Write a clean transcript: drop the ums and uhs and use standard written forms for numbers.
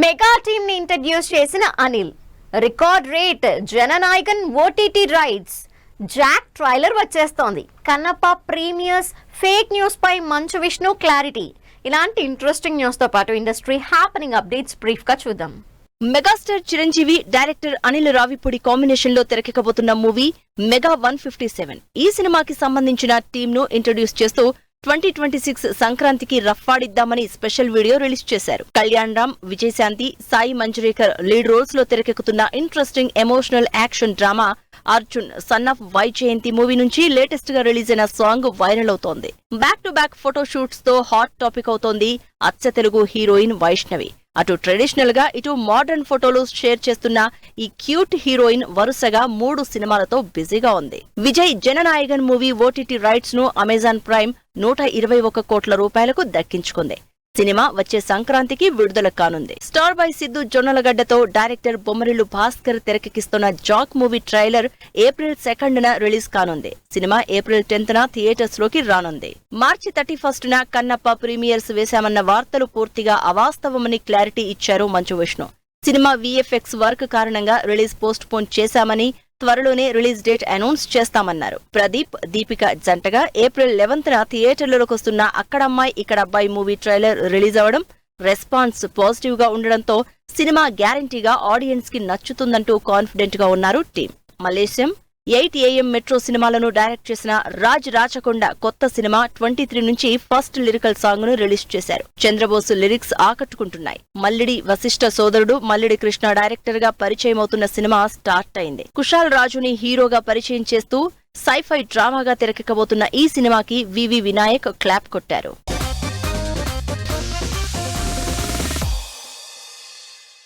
Mega team ని introduce చేసిన Anil. Record rate Jananayagan OTT rights. Jack trailer వచ్చేస్తోంది. కన్నప్ప ప్రీమియర్స్ ఫేక్ న్యూస్ పై మంచు విష్ణు క్లారిటీ. ఇలాంటి ఇంట్రెస్టింగ్ న్యూస్ తో పాటు ఇండస్ట్రీ హ్యాపెనింగ్ అప్డేట్స్ బ్రీఫ్ గా చూద్దాం. Megastar Chiranjeevi director Anil Ravipudi combination లో తెరకెక్కబోతున్న మూవీ మెగా 157. ఈ సినిమాకి సంబంధించిన టీమ్ ను ఇంట్రడ్యూస్ చేస్తూ 2026 సంక్రాంతికి రఫ్ఫాడిద్దామని స్పెషల్ వీడియో రిలీజ్ చేశారు. కళ్యాణ్ రామ్, విజయశాంతి, సాయి మంజరేకర్ లీడ్ రోల్స్ లో తెరకెక్కుతున్న interesting emotional action drama Arjun son of Vyjayanthi movie నుంచి లేటెస్ట్ గా రిలీజ్ అయిన సాంగ్ వైరల్ అవుతోంది. Back to back photo shoots తో హాట్ టాపిక్ అవుతోంది అచ్చ తెలుగు హీరోయిన్ వైష్ణవి. అటు ట్రెడిషనల్ గా ఇటు మోడర్న్ ఫోటోలు షేర్ చేస్తున్న ఈ క్యూట్ హీరోయిన్ వరుసగా 3 సినిమాలతో బిజీగా ఉంది. Vijay Jananayagan movie OTT rights ను అమెజాన్ ప్రైమ్ 121 కోట్ల రూపాయలకు దక్కించుకుంది. సినిమా వచ్చే సంక్రాంతికి విడుదల కానుంది. స్టార్ బాయ్ సిద్దు జొన్నలగడ్డతో డైరెక్టర్ బొమ్మరిల్లు భాస్కర్ తెరకెక్కిస్తున్న జాక్ మూవీ ట్రైలర్ ఏప్రిల్ 2న రిలీజ్ కానుంది. సినిమా ఏప్రిల్ 10న థియేటర్స్ లోకి రానుంది. మార్చి 31న కన్నప్ప ప్రీమియర్స్ వేశామన్న వార్తలు పూర్తిగా అవాస్తవమని క్లారిటీ ఇచ్చారు Manchu Vishnu. Cinema VFX work కారణంగా రిలీజ్ పోస్ట్ పోన్ చేశామని, త్వరలోనే రిలీజ్ డేట్ అనౌన్స్ చేస్తామన్నారు. ప్రదీప్, దీపిక జంటగా ఏప్రిల్ 11న థియేటర్లలోకి వస్తున్న అక్కడమ్మాయి ఇక్కడబ్బాయి మూవీ ట్రైలర్ రిలీజ్ అవడం, రెస్పాన్స్ పాజిటివ్ గా ఉండడంతో సినిమా గ్యారంటీగా ఆడియన్స్ కి నచ్చుతుందంటూ కాన్ఫిడెంట్ గా ఉన్నారు టీం. మలేషియం 8 AM మెట్రో సినిమాలను డైరెక్ట్ చేసిన రాజ్ రాచకొండ కొత్త సినిమా 23 నుంచి ఫస్ట్ లిరికల్ సాంగ్ ను రిలీజ్ చేశారు. చంద్రబోసు లిరిక్స్ ఆకట్టుకుంటున్నాయి. మల్లిడి వశిష్ఠ సోదరుడు మల్లిడి కృష్ణ డైరెక్టర్ గా పరిచయం అవుతున్న సినిమా స్టార్ట్ అయింది. కుషాల్ రాజుని హీరోగా పరిచయం చేస్తూ సైఫై డ్రామాగా తెరకెక్కబోతున్న ఈ సినిమాకి వివి వినాయక్ క్లాప్ కొట్టారు.